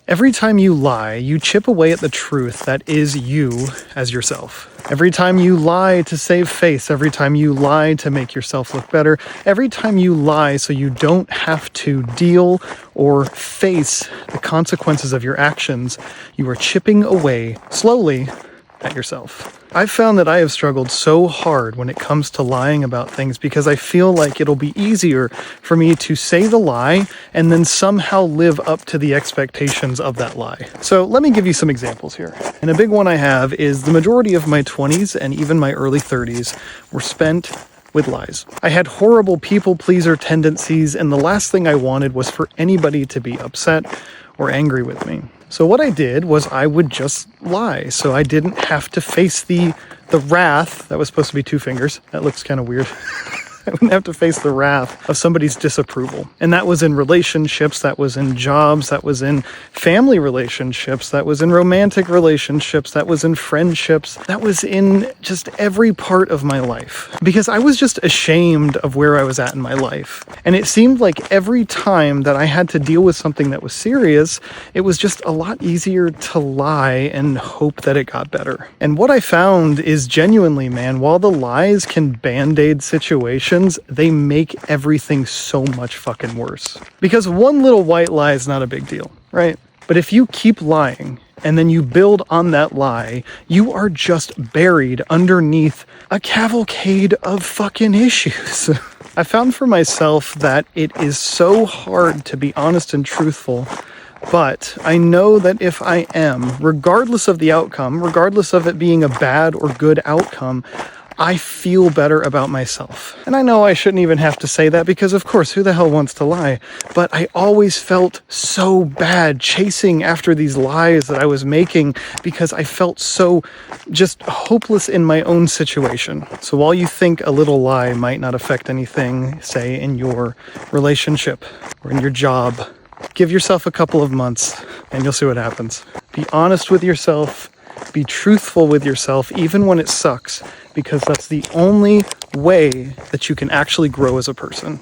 Every time you lie, you chip away at the truth that is you as yourself. Every time you lie to save face, every time you lie to make yourself look better, every time you lie so you don't have to deal or face the consequences of your actions, you are chipping away slowly at yourself. I've found that I have struggled so hard when it comes to lying about things because I feel like it'll be easier for me to say the lie and then somehow live up to the expectations of that lie. So let me give you some examples here. And a big one I have is the majority of my 20s and even my early 30s were spent with lies. I had horrible people pleaser tendencies, and the last thing I wanted was for anybody to be upset or angry with me. So what I did was I would just lie, so I didn't have to face the wrath. That was supposed to be 2 fingers. That looks kind of weird. I wouldn't have to face the wrath of somebody's disapproval. And that was in relationships, that was in jobs, that was in family relationships, that was in romantic relationships, that was in friendships, that was in just every part of my life. Because I was just ashamed of where I was at in my life. And it seemed like every time that I had to deal with something that was serious, it was just a lot easier to lie and hope that it got better. And what I found is genuinely, man, while the lies can band-aid situations, they make everything so much fucking worse. Because one little white lie is not a big deal, right? But if you keep lying and then you build on that lie, you are just buried underneath a cavalcade of fucking issues. I found for myself that it is so hard to be honest and truthful, but I know that if I am, regardless of the outcome, regardless of it being a bad or good outcome, I feel better about myself. And I know I shouldn't even have to say that because, of course, who the hell wants to lie? But I always felt so bad chasing after these lies that I was making because I felt so just hopeless in my own situation. So while you think a little lie might not affect anything, say in your relationship or in your job, give yourself a couple of months and you'll see what happens. Be honest with yourself. Be truthful with yourself, even when it sucks, because that's the only way that you can actually grow as a person.